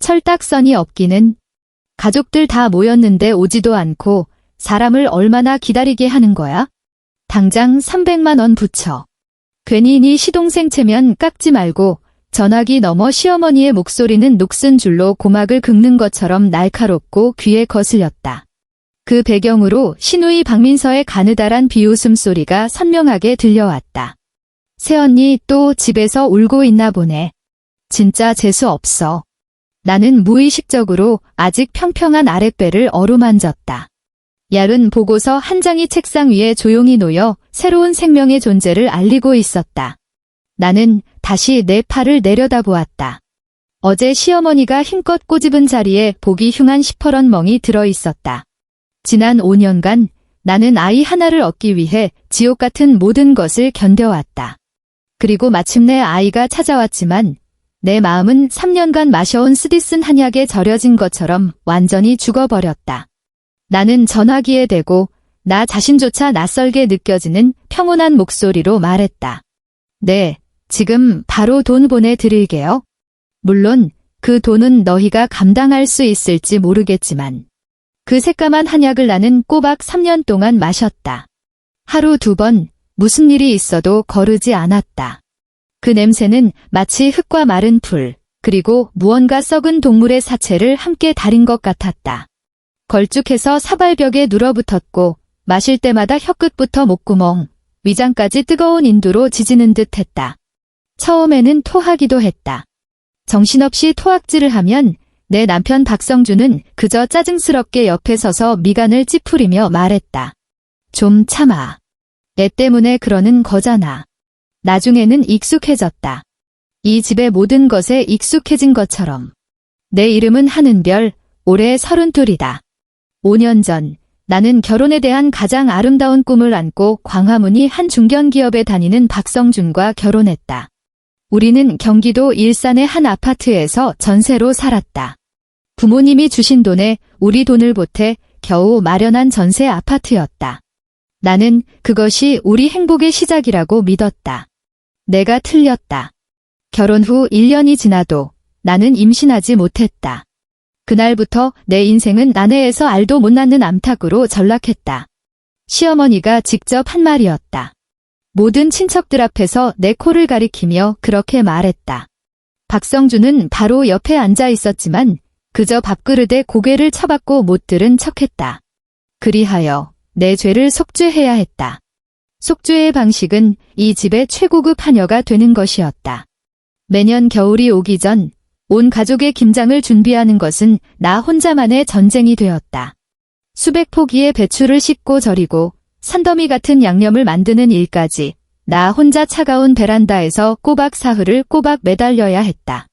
철딱선이 없기는. 가족들 다 모였는데 오지도 않고 사람을 얼마나 기다리게 하는 거야? 당장 300만 원 붙여. 괜히 네 시동생 체면 깎지 말고. 전화기 너머 시어머니의 목소리는 녹슨 줄로 고막을 긁는 것처럼 날카롭고 귀에 거슬렸다. 그 배경으로 시누이 박민서의 가느다란 비웃음 소리가 선명하게 들려왔다. 새언니 또 집에서 울고 있나 보네. 진짜 재수 없어. 나는 무의식적으로 아직 평평한 아랫배를 어루만졌다. 얇은 보고서 한 장이 책상 위에 조용히 놓여 새로운 생명의 존재를 알리고 있었다. 나는 다시 내 팔을 내려다보았다. 어제 시어머니가 힘껏 꼬집은 자리에 보기 흉한 시퍼런 멍이 들어있었다. 지난 5년간 나는 아이 하나를 얻기 위해 지옥 같은 모든 것을 견뎌왔다. 그리고 마침내 아이가 찾아왔지만 내 마음은 3년간 마셔온 쓰디쓴 한약에 절여진 것처럼 완전히 죽어버렸다. 나는 전화기에 대고 나 자신조차 낯설게 느껴지는 평온한 목소리로 말했다. 네, 지금 바로 돈 보내드릴게요. 물론 그 돈은 너희가 감당할 수 있을지 모르겠지만. 그 새까만 한약을 나는 꼬박 3년 동안 마셨다. 하루 2번 무슨 일이 있어도 거르지 않았다. 그 냄새는 마치 흙과 마른 풀, 그리고 무언가 썩은 동물의 사체를 함께 달인 것 같았다. 걸쭉해서 사발벽에 눌어붙었고 마실 때마다 혀끝부터 목구멍, 위장까지 뜨거운 인두로 지지는 듯 했다. 처음에는 토하기도 했다. 정신없이 토악질을 하면 내 남편 박성준은 그저 짜증스럽게 옆에 서서 미간을 찌푸리며 말했다. 좀 참아. 애 때문에 그러는 거잖아. 나중에는 익숙해졌다. 이 집의 모든 것에 익숙해진 것처럼. 내 이름은 하는별, 올해 32이다. 5년 전 나는 결혼에 대한 가장 아름다운 꿈을 안고 광화문이 한 중견기업에 다니는 박성준과 결혼했다. 우리는 경기도 일산의 한 아파트에서 전세로 살았다. 부모님이 주신 돈에 우리 돈을 보태 겨우 마련한 전세 아파트였다. 나는 그것이 우리 행복의 시작이라고 믿었다. 내가 틀렸다. 결혼 후 1년이 지나도 나는 임신하지 못했다. 그날부터 내 인생은 난해해서 알도 못 낳는 암탉으로 전락했다. 시어머니가 직접 한 말이었다. 모든 친척들 앞에서 내 코를 가리키며 그렇게 말했다. 박성준은 바로 옆에 앉아 있었지만 그저 밥그릇에 고개를 쳐박고 못 들은 척했다. 그리하여 내 죄를 속죄해야 했다. 속죄의 방식은 이 집의 최고급 하녀가 되는 것이었다. 매년 겨울이 오기 전 온 가족의 김장을 준비하는 것은 나 혼자만의 전쟁이 되었다. 수백 포기의 배추를 씻고 절이고 산더미 같은 양념을 만드는 일까지 나 혼자 차가운 베란다에서 꼬박 사흘을 꼬박 매달려야 했다.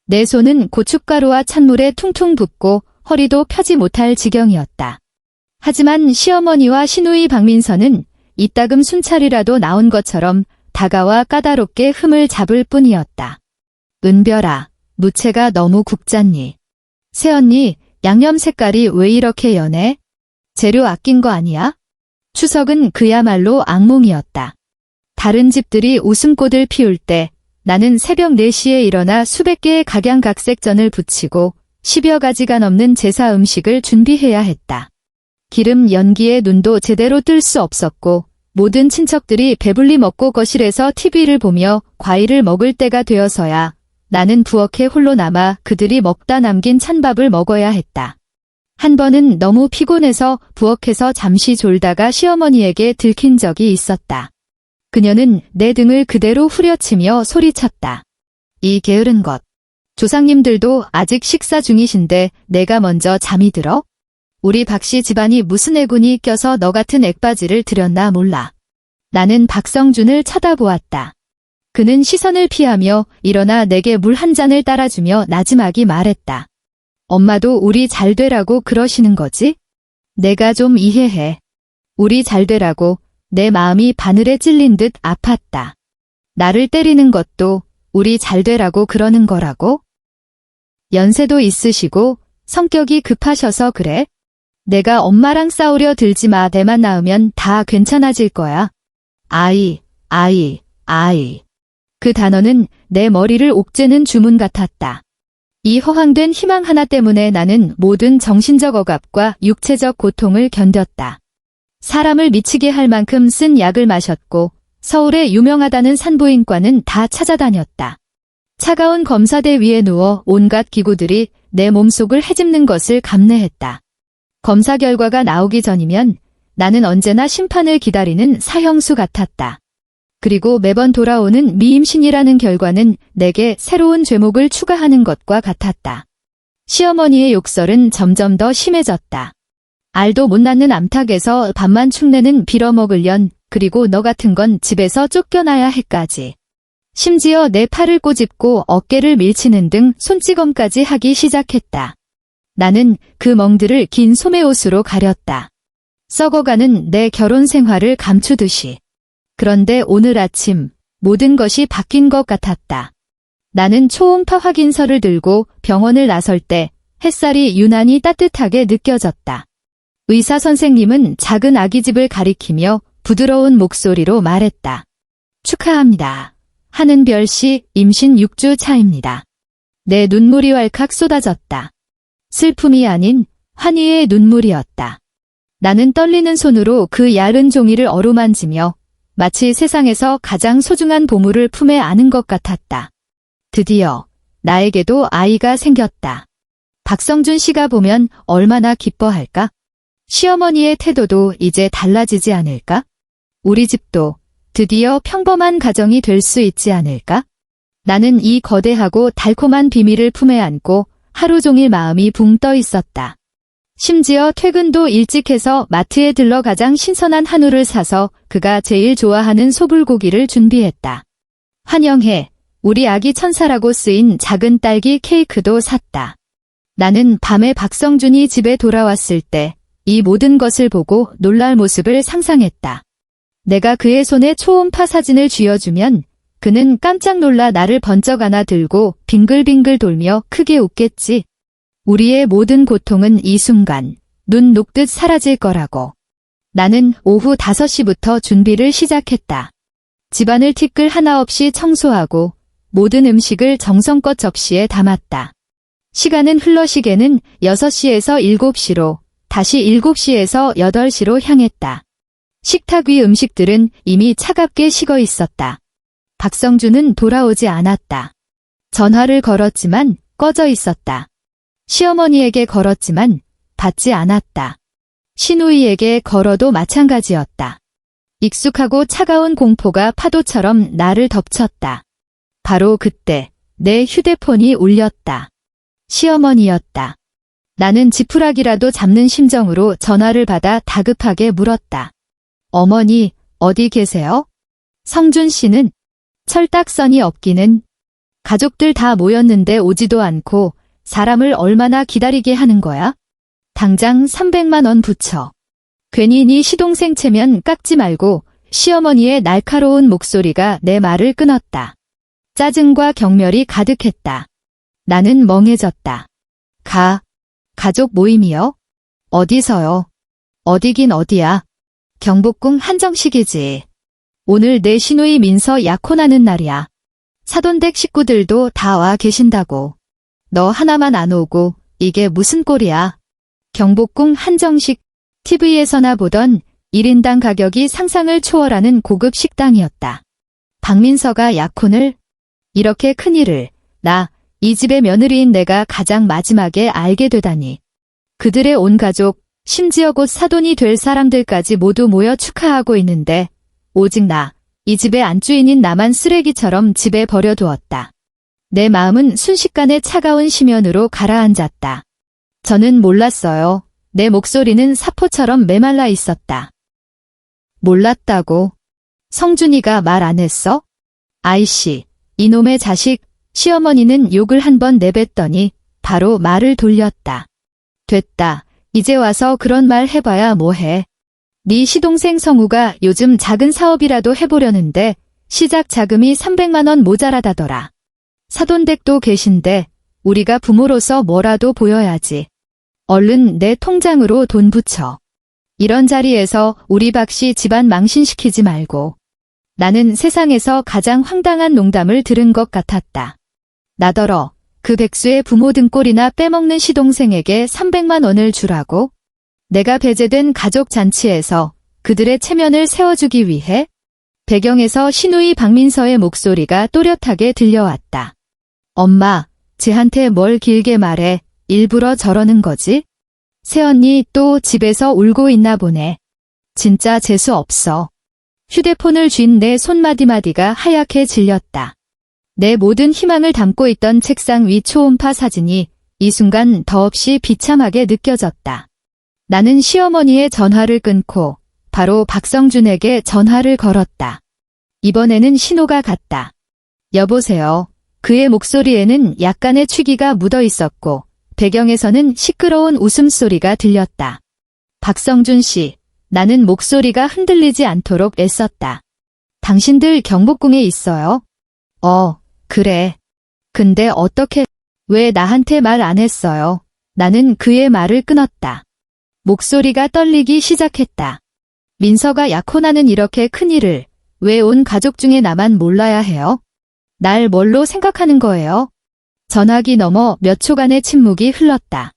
내 손은 고춧가루와 찬물에 퉁퉁 붓고 허리도 펴지 못할 지경이었다. 하지만 시어머니와 시누이 박민서는 이따금 순찰이라도 나온 것처럼 다가와 까다롭게 흠을 잡을 뿐이었다. 은별아, 무채가 너무 굵잖니. 새언니, 양념 색깔이 왜 이렇게 연해? 재료 아낀 거 아니야? 추석은 그야말로 악몽이었다. 다른 집들이 웃음꽃을 피울 때 나는 새벽 4시에 일어나 수백 개의 각양각색전을 부치고 10여 가지가 넘는 제사 음식을 준비해야 했다. 기름 연기에 눈도 제대로 뜰 수 없었고 모든 친척들이 배불리 먹고 거실에서 TV를 보며 과일을 먹을 때가 되어서야 나는 부엌에 홀로 남아 그들이 먹다 남긴 찬밥을 먹어야 했다. 한 번은 너무 피곤해서 부엌에서 잠시 졸다가 시어머니에게 들킨 적이 있었다. 그녀는 내 등을 그대로 후려치며 소리쳤다. 이 게으른 것. 조상님들도 아직 식사 중이신데 내가 먼저 잠이 들어? 우리 박씨 집안이 무슨 애군이 껴서 너 같은 액바지를 들였나 몰라. 나는 박성준을 쳐다보았다. 그는 시선을 피하며 일어나 내게 물 한 잔을 따라주며 나지막이 말했다. 엄마도 우리 잘 되라고 그러시는 거지? 내가 좀 이해해. 우리 잘 되라고 내 마음이 바늘에 찔린 듯 아팠다. 나를 때리는 것도 우리 잘 되라고 그러는 거라고? 연세도 있으시고 성격이 급하셔서 그래? 내가 엄마랑 싸우려 들지 마. 내만 낳으면 다 괜찮아질 거야. 아이. 그 단어는 내 머리를 옥죄는 주문 같았다. 이 허황된 희망 하나 때문에 나는 모든 정신적 억압과 육체적 고통을 견뎠다. 사람을 미치게 할 만큼 쓴 약을 마셨고 서울에 유명하다는 산부인과는 다 찾아다녔다. 차가운 검사대 위에 누워 온갖 기구들이 내 몸속을 헤집는 것을 감내했다. 검사 결과가 나오기 전이면 나는 언제나 심판을 기다리는 사형수 같았다. 그리고 매번 돌아오는 미임신이라는 결과는 내게 새로운 죄목을 추가하는 것과 같았다. 시어머니의 욕설은 점점 더 심해졌다. 알도 못 낳는 암탉에서 밥만 축내는 빌어먹을 년, 그리고 너 같은 건 집에서 쫓겨나야 해까지. 심지어 내 팔을 꼬집고 어깨를 밀치는 등 손찌검까지 하기 시작했다. 나는 그 멍들을 긴 소매옷으로 가렸다. 썩어가는 내 결혼 생활을 감추듯이. 그런데 오늘 아침 모든 것이 바뀐 것 같았다. 나는 초음파 확인서를 들고 병원을 나설 때 햇살이 유난히 따뜻하게 느껴졌다. 의사 선생님은 작은 아기집을 가리키며 부드러운 목소리로 말했다. 축하합니다. 하는별 씨 임신 6주 차입니다. 내 눈물이 왈칵 쏟아졌다. 슬픔이 아닌 환희의 눈물이었다. 나는 떨리는 손으로 그 얇은 종이를 어루만지며 마치 세상에서 가장 소중한 보물을 품에 안은 것 같았다. 드디어 나에게도 아이가 생겼다. 박성준 씨가 보면 얼마나 기뻐할까? 시어머니의 태도도 이제 달라지지 않을까? 우리 집도 드디어 평범한 가정이 될 수 있지 않을까? 나는 이 거대하고 달콤한 비밀을 품에 안고 하루 종일 마음이 붕 떠 있었다. 심지어 퇴근도 일찍 해서 마트에 들러 가장 신선한 한우를 사서 그가 제일 좋아하는 소불고기를 준비했다. 환영해, 우리 아기 천사라고 쓰인 작은 딸기 케이크도 샀다. 나는 밤에 박성준이 집에 돌아왔을 때 이 모든 것을 보고 놀랄 모습을 상상했다. 내가 그의 손에 초음파 사진을 쥐어주면 그는 깜짝 놀라 나를 번쩍 안아 들고 빙글빙글 돌며 크게 웃겠지. 우리의 모든 고통은 이 순간 눈 녹듯 사라질 거라고. 나는 오후 5시부터 준비를 시작했다. 집안을 티끌 하나 없이 청소하고 모든 음식을 정성껏 접시에 담았다. 시간은 흘러 시계는 6시에서 7시로 다시 7시에서 8시로 향했다. 식탁 위 음식들은 이미 차갑게 식어 있었다. 박성준은 돌아오지 않았다. 전화를 걸었지만 꺼져 있었다. 시어머니에게 걸었지만 받지 않았다. 시누이에게 걸어도 마찬가지였다. 익숙하고 차가운 공포가 파도처럼 나를 덮쳤다. 바로 그때 내 휴대폰이 울렸다. 시어머니였다. 나는 지푸라기라도 잡는 심정으로 전화를 받아 다급하게 물었다. 어머니, 어디 계세요? 성준 씨는? 철딱선이 없기는. 가족들 다 모였는데 오지도 않고 사람을 얼마나 기다리게 하는 거야? 당장 300만 원 붙여. 괜히 네 시동생 체면 깎지 말고. 시어머니의 날카로운 목소리가 내 말을 끊었다. 짜증과 경멸이 가득했다. 나는 멍해졌다. 가족 모임이요? 어디서요? 어디긴 어디야? 경복궁 한정식이지. 오늘 내 시누이 민서 약혼하는 날이야. 사돈댁 식구들도 다 와 계신다고. 너 하나만 안 오고 이게 무슨 꼴이야? 경복궁 한정식, TV에서나 보던 1인당 가격이 상상을 초월하는 고급 식당이었다. 박민서가 약혼을? 이렇게 큰일을 이 집의 며느리인 내가 가장 마지막에 알게 되다니. 그들의 온 가족, 심지어 곧 사돈이 될 사람들까지 모두 모여 축하하고 있는데 오직 이 집의 안주인인 나만 쓰레기처럼 집에 버려두었다. 내 마음은 순식간에 차가운 심연으로 가라앉았다. 저는 몰랐어요. 내 목소리는 사포처럼 메말라 있었다. 몰랐다고? 성준이가 말 안 했어? 아이씨, 이놈의 자식. 시어머니는 욕을 한 번 내뱉더니 바로 말을 돌렸다. 됐다. 이제 와서 그런 말 해봐야 뭐해. 네 시동생 성우가 요즘 작은 사업이라도 해보려는데 시작 자금이 300만 원 모자라다더라. 사돈댁도 계신데 우리가 부모로서 뭐라도 보여야지. 얼른 내 통장으로 돈 붙여. 이런 자리에서 우리 박씨 집안 망신시키지 말고. 나는 세상에서 가장 황당한 농담을 들은 것 같았다. 나더러 그 백수의 부모 등골이나 빼먹는 시동생에게 300만 원을 주라고? 내가 배제된 가족 잔치에서 그들의 체면을 세워주기 위해? 배경에서 시누이 박민서의 목소리가 또렷하게 들려왔다. 엄마, 쟤한테 뭘 길게 말해. 일부러 저러는 거지? 새언니 또 집에서 울고 있나 보네. 진짜 재수 없어. 휴대폰을 쥔 내 손마디마디가 하얗게 질렸다. 내 모든 희망을 담고 있던 책상 위 초음파 사진이 이 순간 더없이 비참하게 느껴졌다. 나는 시어머니의 전화를 끊고 바로 박성준에게 전화를 걸었다. 이번에는 신호가 갔다. 여보세요. 그의 목소리에는 약간의 취기가 묻어 있었고 배경에서는 시끄러운 웃음소리가 들렸다. 박성준 씨, 나는 목소리가 흔들리지 않도록 애썼다. 당신들 경복궁에 있어요? 그래. 근데 어떻게, 왜 나한테 말 안 했어요? 나는 그의 말을 끊었다. 목소리가 떨리기 시작했다. 민서가 약혼하는 이렇게 큰일을 왜 온 가족 중에 나만 몰라야 해요? 날 뭘로 생각하는 거예요? 전화기 너머 몇 초간의 침묵이 흘렀다.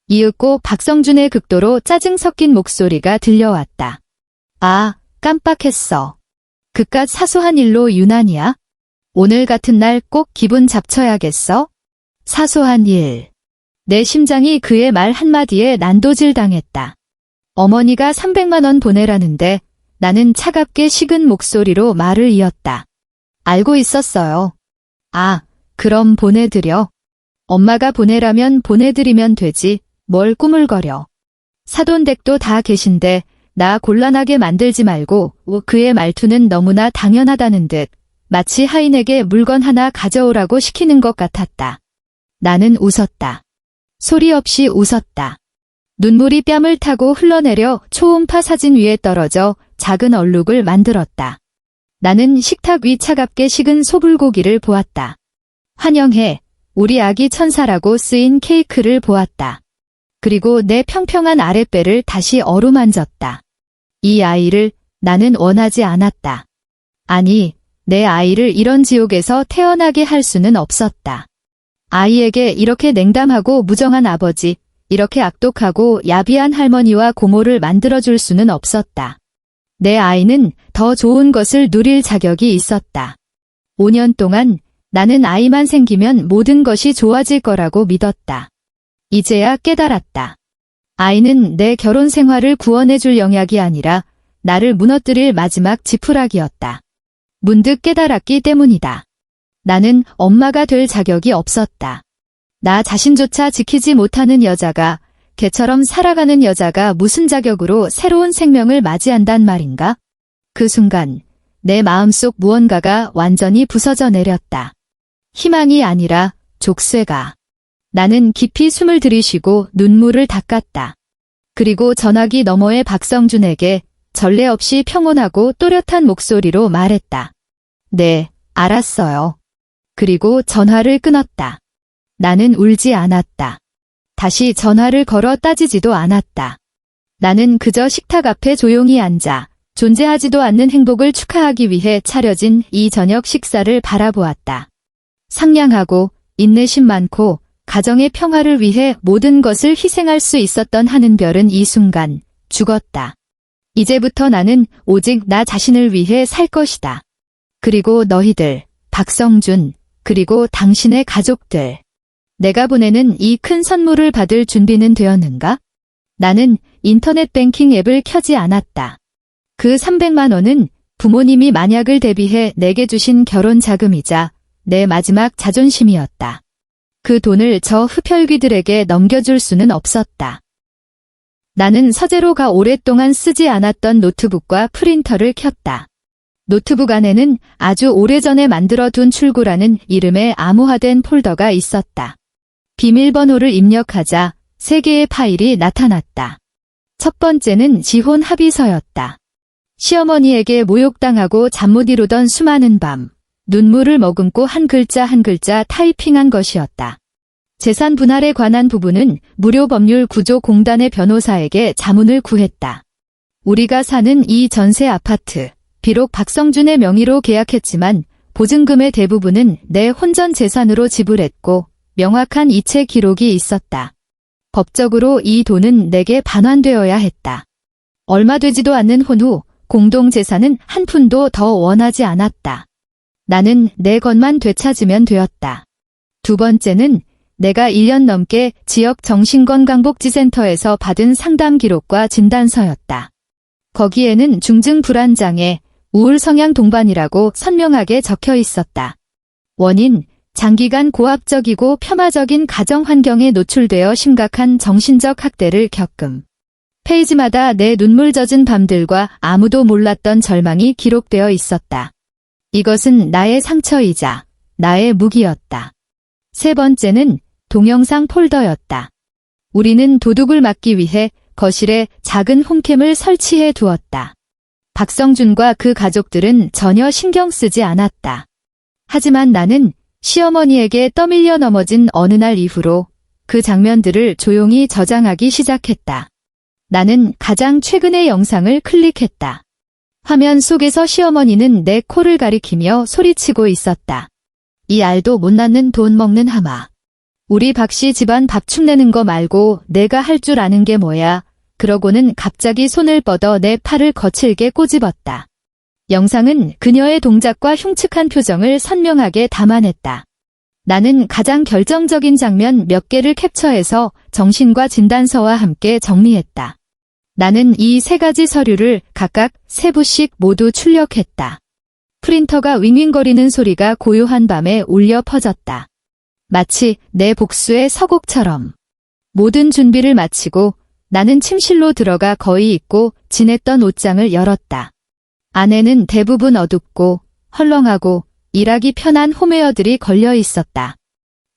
이윽고 박성준의 극도로 짜증 섞인 목소리가 들려왔다. 아, 깜빡했어. 그깟 사소한 일로 유난이야? 오늘 같은 날 꼭 기분 잡쳐야겠어? 사소한 일. 내 심장이 그의 말 한마디에 난도질 당했다. 어머니가 300만 원 보내라는데 나는 차갑게 식은 목소리로 말을 이었다. 알고 있었어요. 아, 그럼 보내드려. 엄마가 보내라면 보내드리면 되지. 뭘 꾸물거려. 사돈댁도 다 계신데 나 곤란하게 만들지 말고. 그의 말투는 너무나 당연하다는 듯 마치 하인에게 물건 하나 가져오라고 시키는 것 같았다. 나는 웃었다. 소리 없이 웃었다. 눈물이 뺨을 타고 흘러내려 초음파 사진 위에 떨어져 작은 얼룩을 만들었다. 나는 식탁 위 차갑게 식은 소불고기를 보았다. 환영해, 우리 아기 천사라고 쓰인 케이크를 보았다. 그리고 내 평평한 아랫배를 다시 어루만졌다. 이 아이를 나는 원하지 않았다. 아니, 내 아이를 이런 지옥에서 태어나게 할 수는 없었다. 아이에게 이렇게 냉담하고 무정한 아버지, 이렇게 악독하고 야비한 할머니와 고모를 만들어줄 수는 없었다. 내 아이는 더 좋은 것을 누릴 자격이 있었다. 5년 동안 나는 아이만 생기면 모든 것이 좋아질 거라고 믿었다. 이제야 깨달았다. 아이는 내 결혼 생활을 구원해줄 영약이 아니라 나를 무너뜨릴 마지막 지푸라기였다. 문득 깨달았기 때문이다. 나는 엄마가 될 자격이 없었다. 나 자신조차 지키지 못하는 여자가, 개처럼 살아가는 여자가 무슨 자격으로 새로운 생명을 맞이한단 말인가? 그 순간 내 마음속 무언가가 완전히 부서져 내렸다. 희망이 아니라 족쇄가. 나는 깊이 숨을 들이쉬고 눈물을 닦았다. 그리고 전화기 너머의 박성준에게 전례 없이 평온하고 또렷한 목소리로 말했다. 네, 알았어요. 그리고 전화를 끊었다. 나는 울지 않았다. 다시 전화를 걸어 따지지도 않았다. 나는 그저 식탁 앞에 조용히 앉아 존재하지도 않는 행복을 축하하기 위해 차려진 이 저녁 식사를 바라보았다. 상냥하고 인내심 많고 가정의 평화를 위해 모든 것을 희생할 수 있었던 하는별은 이 순간 죽었다. 이제부터 나는 오직 나 자신을 위해 살 것이다. 그리고 너희들, 박성준, 그리고 당신의 가족들. 내가 보내는 이 큰 선물을 받을 준비는 되었는가? 나는 인터넷 뱅킹 앱을 켜지 않았다. 그 300만 원은 부모님이 만약을 대비해 내게 주신 결혼 자금이자 내 마지막 자존심이었다. 그 돈을 저 흡혈귀들에게 넘겨줄 수는 없었다. 나는 서재로가 오랫동안 쓰지 않았던 노트북과 프린터를 켰다. 노트북 안에는 아주 오래전에 만들어둔 출구라는 이름의 암호화된 폴더가 있었다. 비밀번호를 입력하자 3개의 파일이 나타났다. 첫 번째는 지혼 합의서였다. 시어머니에게 모욕당하고 잠 못 이루던 수많은 밤, 눈물을 머금고 한 글자 한 글자 타이핑한 것이었다. 재산 분할에 관한 부분은 무료 법률 구조 공단의 변호사에게 자문을 구했다. 우리가 사는 이 전세 아파트, 비록 박성준의 명의로 계약했지만 보증금의 대부분은 내 혼전 재산으로 지불했고 명확한 이체 기록이 있었다. 법적으로 이 돈은 내게 반환되어야 했다. 얼마 되지도 않는 혼후 공동재산은 한 푼도 더 원하지 않았다. 나는 내 것만 되찾으면 되었다. 두 번째는 내가 1년 넘게 지역 정신건강복지센터에서 받은 상담 기록과 진단서였다. 거기에는 중증 불안장애, 우울 성향 동반이라고 선명하게 적혀 있었다. 원인, 장기간 고압적이고 폄하적인 가정 환경에 노출되어 심각한 정신적 학대를 겪음. 페이지마다 내 눈물 젖은 밤들과 아무도 몰랐던 절망이 기록되어 있었다. 이것은 나의 상처이자 나의 무기였다. 세 번째는 동영상 폴더였다. 우리는 도둑을 막기 위해 거실에 작은 홈캠을 설치해 두었다. 박성준과 그 가족들은 전혀 신경 쓰지 않았다. 하지만 나는 시어머니에게 떠밀려 넘어진 어느 날 이후로 그 장면들을 조용히 저장하기 시작했다. 나는 가장 최근의 영상을 클릭했다. 화면 속에서 시어머니는 내 코를 가리키며 소리치고 있었다. 이 알도 못 낳는 돈 먹는 하마. 우리 박씨 집안 밥축 내는 거 말고 내가 할 줄 아는 게 뭐야. 그러고는 갑자기 손을 뻗어 내 팔을 거칠게 꼬집었다. 영상은 그녀의 동작과 흉측한 표정을 선명하게 담아냈다. 나는 가장 결정적인 장면 몇 개를 캡처해서 정신과 진단서와 함께 정리했다. 나는 이 세 가지 서류를 각각 3부씩 모두 출력했다. 프린터가 윙윙거리는 소리가 고요한 밤에 울려 퍼졌다. 마치 내 복수의 서곡처럼. 모든 준비를 마치고 나는 침실로 들어가 거의 잊고 지냈던 옷장을 열었다. 안에는 대부분 어둡고 헐렁하고 일하기 편한 홈웨어들이 걸려 있었다.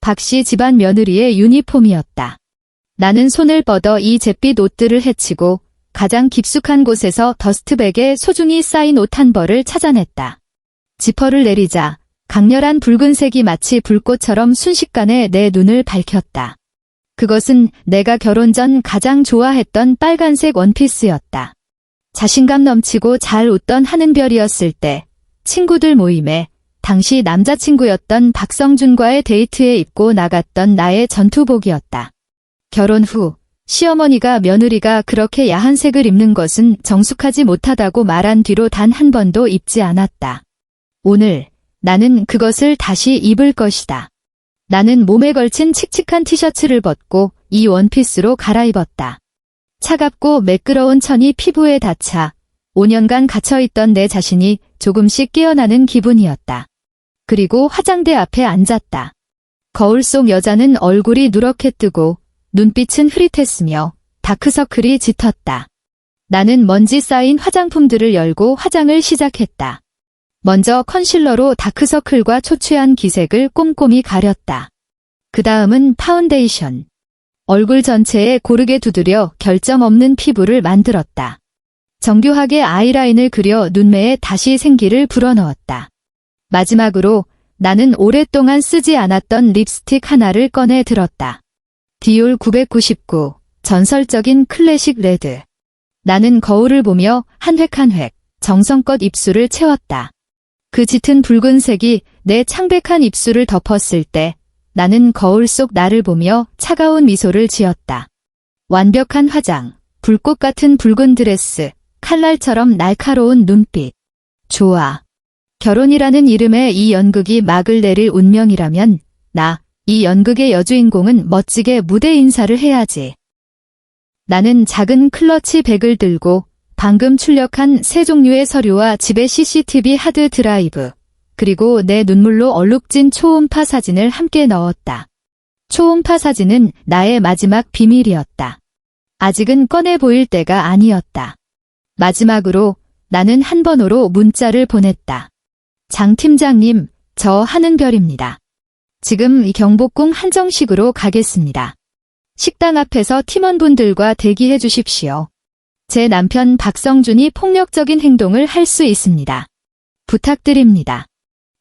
박씨 집안 며느리의 유니폼이었다. 나는 손을 뻗어 이 잿빛 옷들을 헤치고 가장 깊숙한 곳에서 더스트백에 소중히 쌓인 옷 한 벌을 찾아냈다. 지퍼를 내리자 강렬한 붉은색이 마치 불꽃처럼 순식간에 내 눈을 밝혔다. 그것은 내가 결혼 전 가장 좋아했던 빨간색 원피스였다. 자신감 넘치고 잘 웃던 하는별이었을 때 친구들 모임에 당시 남자친구였던 박성준과의 데이트에 입고 나갔던 나의 전투복이었다. 결혼 후 시어머니가 며느리가 그렇게 야한 색을 입는 것은 정숙하지 못하다고 말한 뒤로 단 한 번도 입지 않았다. 오늘 나는 그것을 다시 입을 것이다. 나는 몸에 걸친 칙칙한 티셔츠를 벗고 이 원피스로 갈아입었다. 차갑고 매끄러운 천이 피부에 닿자 5년간 갇혀있던 내 자신이 조금씩 깨어나는 기분이었다. 그리고 화장대 앞에 앉았다. 거울 속 여자는 얼굴이 누렇게 뜨고 눈빛은 흐릿했으며 다크서클이 짙었다. 나는 먼지 쌓인 화장품들을 열고 화장을 시작했다. 먼저 컨실러로 다크서클과 초췌한 기색을 꼼꼼히 가렸다. 그 다음은 파운데이션. 얼굴 전체에 고르게 두드려 결점 없는 피부를 만들었다. 정교하게 아이라인을 그려 눈매에 다시 생기를 불어넣었다. 마지막으로 나는 오랫동안 쓰지 않았던 립스틱 하나를 꺼내 들었다. 디올 999, 전설적인 클래식 레드. 나는 거울을 보며 한 획 한 획 정성껏 입술을 채웠다. 그 짙은 붉은색이 내 창백한 입술을 덮었을 때 나는 거울 속 나를 보며 차가운 미소를 지었다. 완벽한 화장, 불꽃 같은 붉은 드레스, 칼날처럼 날카로운 눈빛. 좋아. 결혼이라는 이름의 이 연극이 막을 내릴 운명이라면 이 연극의 여주인공은 멋지게 무대 인사를 해야지. 나는 작은 클러치 백을 들고 방금 출력한 3종류의 서류와 집의 CCTV 하드 드라이브, 그리고 내 눈물로 얼룩진 초음파 사진을 함께 넣었다. 초음파 사진은 나의 마지막 비밀이었다. 아직은 꺼내 보일 때가 아니었다. 마지막으로 나는 한 번호로 문자를 보냈다. 장 팀장님, 저 하는별입니다. 지금 경복궁 한정식으로 가겠습니다. 식당 앞에서 팀원분들과 대기해 주십시오. 제 남편 박성준이 폭력적인 행동을 할 수 있습니다. 부탁드립니다.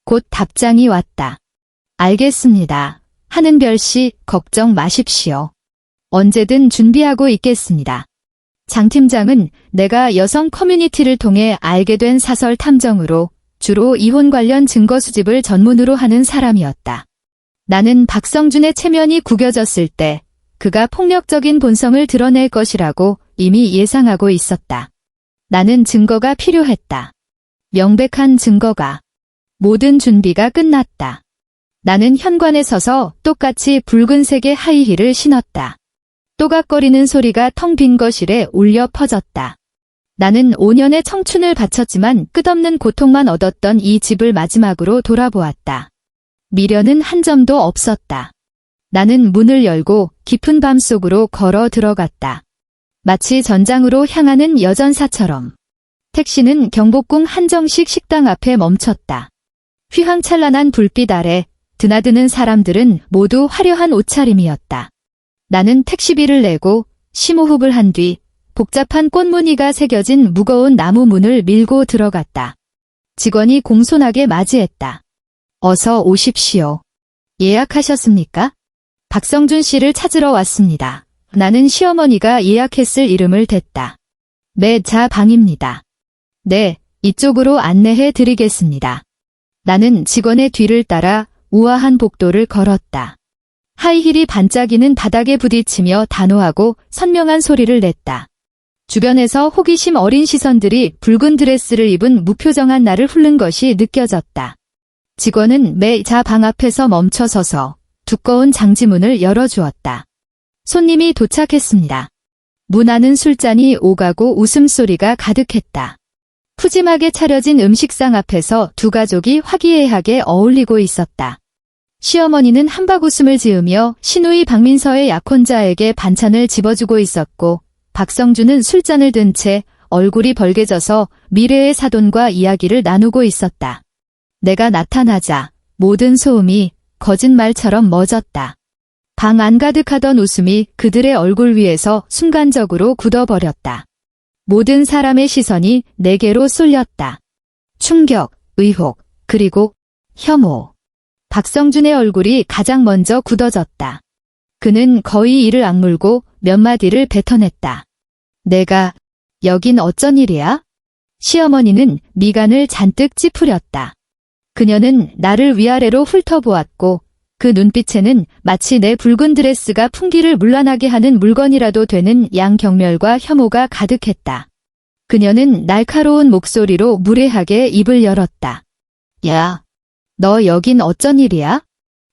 곧 답장이 왔다. 알겠습니다. 하는별 씨, 걱정 마십시오. 언제든 준비하고 있겠습니다. 장 팀장은 내가 여성 커뮤니티를 통해 알게 된 사설 탐정으로 주로 이혼 관련 증거 수집을 전문으로 하는 사람이었다. 나는 박성준의 체면이 구겨졌을 때 그가 폭력적인 본성을 드러낼 것이라고 이미 예상하고 있었다. 나는 증거가 필요했다. 명백한 증거가. 모든 준비가 끝났다. 나는 현관에 서서 똑같이 붉은색의 하이힐을 신었다. 또각거리는 소리가 텅 빈 거실에 울려 퍼졌다. 나는 5년의 청춘을 바쳤지만 끝없는 고통만 얻었던 이 집을 마지막으로 돌아보았다. 미련은 한 점도 없었다. 나는 문을 열고 깊은 밤 속으로 걸어 들어갔다. 마치 전장으로 향하는 여전사처럼. 택시는 경복궁 한정식 식당 앞에 멈췄다. 휘황찬란한 불빛 아래 드나드는 사람들은 모두 화려한 옷차림이었다. 나는 택시비를 내고 심호흡을 한 뒤 복잡한 꽃무늬가 새겨진 무거운 나무 문을 밀고 들어갔다. 직원이 공손하게 맞이했다. 어서 오십시오. 예약하셨습니까? 박성준 씨를 찾으러 왔습니다. 나는 시어머니가 예약했을 이름을 댔다. 매자 방입니다. 네, 이쪽으로 안내해 드리겠습니다. 나는 직원의 뒤를 따라 우아한 복도를 걸었다. 하이힐이 반짝이는 바닥에 부딪히며 단호하고 선명한 소리를 냈다. 주변에서 호기심 어린 시선들이 붉은 드레스를 입은 무표정한 나를 훑는 것이 느껴졌다. 직원은 매자 방 앞에서 멈춰서서 두꺼운 장지문을 열어주었다. 손님이 도착했습니다. 문 안은 술잔이 오가고 웃음소리가 가득했다. 푸짐하게 차려진 음식상 앞에서 두 가족이 화기애애하게 어울리고 있었다. 시어머니는 한박웃음을 지으며 시누이 박민서의 약혼자에게 반찬을 집어주고 있었고 박성준은 술잔을 든 채 얼굴이 벌개져서 미래의 사돈과 이야기를 나누고 있었다. 내가 나타나자 모든 소음이 거짓말처럼 멎었다. 방 안 가득하던 웃음이 그들의 얼굴 위에서 순간적으로 굳어버렸다. 모든 사람의 시선이 내게로 쏠렸다. 충격, 의혹, 그리고 혐오. 박성준의 얼굴이 가장 먼저 굳어졌다. 그는 거의 이를 악물고 몇 마디를 뱉어냈다. 내가, 여긴 어쩐 일이야? 시어머니는 미간을 잔뜩 찌푸렸다. 그녀는 나를 위아래로 훑어보았고 그 눈빛에는 마치 내 붉은 드레스가 풍기를 물란하게 하는 물건이라도 되는 양경멸과 혐오가 가득했다. 그녀는 날카로운 목소리로 무례하게 입을 열었다. 야, 너 여긴 어쩐 일이야?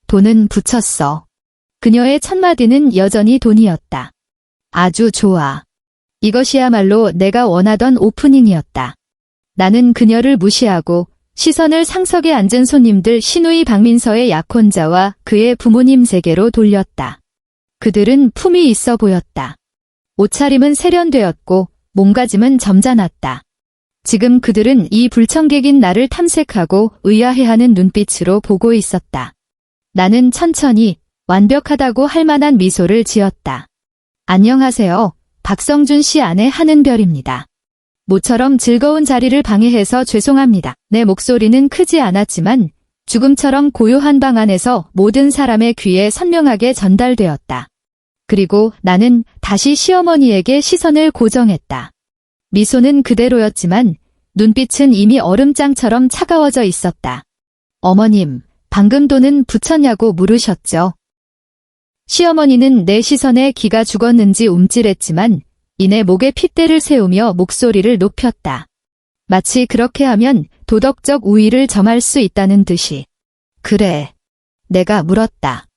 돈은 붙였어. 그녀의 첫마디는 여전히 돈이었다. 아주 좋아. 이것이야말로 내가 원하던 오프닝이었다. 나는 그녀를 무시하고 시선을 상석에 앉은 손님들 시누이 박민서의 약혼자와 그의 부모님 세계로 돌렸다. 그들은 품이 있어 보였다. 옷차림은 세련되었고 몸가짐은 점잖았다. 지금 그들은 이 불청객인 나를 탐색하고 의아해하는 눈빛으로 보고 있었다. 나는 천천히 완벽하다고 할 만한 미소를 지었다. 안녕하세요. 박성준 씨 아내 한은별입니다. 모처럼 즐거운 자리를 방해해서 죄송합니다. 내 목소리는 크지 않았지만 죽음처럼 고요한 방 안에서 모든 사람의 귀에 선명하게 전달되었다. 그리고 나는 다시 시어머니에게 시선을 고정했다. 미소는 그대로였지만 눈빛은 이미 얼음장처럼 차가워져 있었다. 어머님, 방금 돈은 붙였냐고 물으셨죠? 시어머니는 내 시선에 기가 죽었는지 움찔했지만 이내 목에 핏대를 세우며 목소리를 높였다. 마치 그렇게 하면 도덕적 우위를 점할 수 있다는 듯이. 그래. 내가 물었다.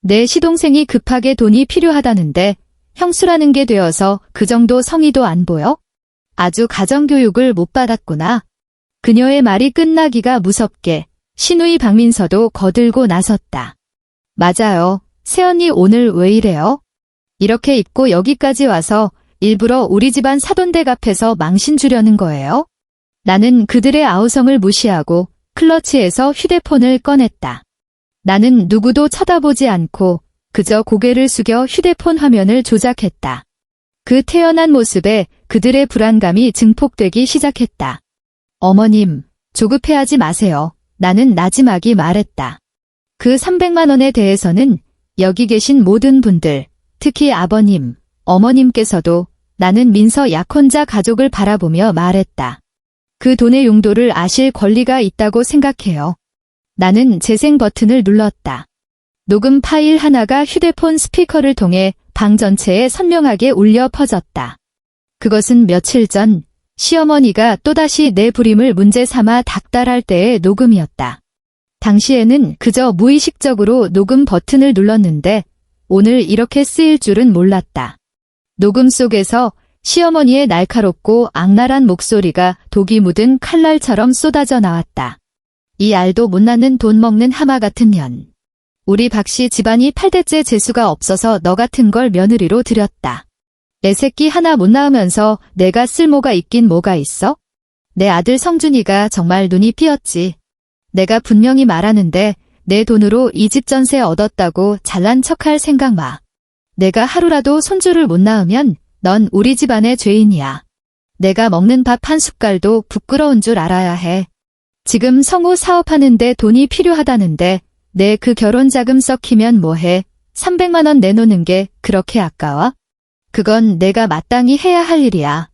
내 시동생이 급하게 돈이 필요하다는데 형수라는 게 되어서 그 정도 성의도 안 보여? 아주 가정교육을 못 받았구나. 그녀의 말이 끝나기가 무섭게 시누이 박민서도 거들고 나섰다. 맞아요. 새언니 오늘 왜 이래요? 이렇게 입고 여기까지 와서 일부러 우리 집안 사돈댁 앞에서 망신 주려는 거예요? 나는 그들의 아우성을 무시하고 클러치에서 휴대폰을 꺼냈다. 나는 누구도 쳐다보지 않고 그저 고개를 숙여 휴대폰 화면을 조작했다. 그 태연한 모습에 그들의 불안감이 증폭되기 시작했다. 어머님, 조급해하지 마세요. 나는 나지막이 말했다. 그 300만 원에 대해서는 여기 계신 모든 분들, 특히 아버님, 어머님께서도 나는 민서 약혼자 가족을 바라보며 말했다. 그 돈의 용도를 아실 권리가 있다고 생각해요. 나는 재생 버튼을 눌렀다. 녹음 파일 하나가 휴대폰 스피커를 통해 방 전체에 선명하게 울려 퍼졌다. 그것은 며칠 전 시어머니가 또다시 내 불임을 문제 삼아 닥달할 때의 녹음이었다. 당시에는 그저 무의식적으로 녹음 버튼을 눌렀는데 오늘 이렇게 쓰일 줄은 몰랐다. 녹음 속에서 시어머니의 날카롭고 악랄한 목소리가 독이 묻은 칼날처럼 쏟아져 나왔다. 이 알도 못 낳는 돈 먹는 하마 같은 년. 우리 박씨 집안이 8대째 재수가 없어서 너 같은 걸 며느리로 들였다. 내 새끼 하나 못 낳으면서 내가 쓸모가 있긴 뭐가 있어? 내 아들 성준이가 정말 눈이 삐었지. 내가 분명히 말하는데 내 돈으로 이 집 전세 얻었다고 잘난 척할 생각 마. 내가 하루라도 손주를 못 낳으면 넌 우리 집안의 죄인이야. 내가 먹는 밥 한 숟갈도 부끄러운 줄 알아야 해. 지금 성우 사업하는데 돈이 필요하다는데 내 그 결혼 자금 썩히면 뭐해? 300만 원 내놓는 게 그렇게 아까워? 그건 내가 마땅히 해야 할 일이야.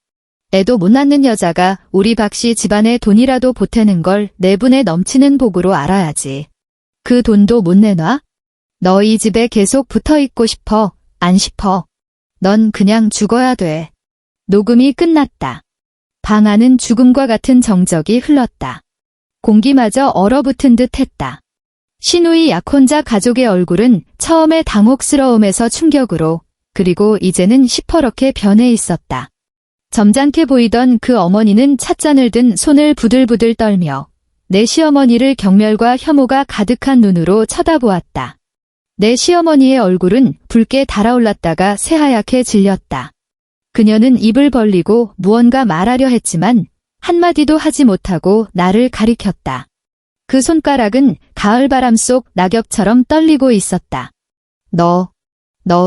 애도 못 낳는 여자가 우리 박씨 집안에 돈이라도 보태는 걸 내분에 넘치는 복으로 알아야지. 그 돈도 못 내놔? 너 이 집에 계속 붙어 있고 싶어? 안 싶어? 넌 그냥 죽어야 돼. 녹음이 끝났다. 방 안은 죽음과 같은 정적이 흘렀다. 공기마저 얼어붙은 듯 했다. 시누이 약혼자 가족의 얼굴은 처음에 당혹스러움에서 충격으로 그리고 이제는 시퍼렇게 변해 있었다. 점잖게 보이던 그 어머니는 찻잔을 든 손을 부들부들 떨며 내 시어머니를 경멸과 혐오가 가득한 눈으로 쳐다보았다. 내 시어머니의 얼굴은 붉게 달아올랐다가 새하얗게 질렸다. 그녀는 입을 벌리고 무언가 말하려 했지만 한마디도 하지 못하고 나를 가리켰다. 그 손가락은 가을바람 속 낙엽처럼 떨리고 있었다. 너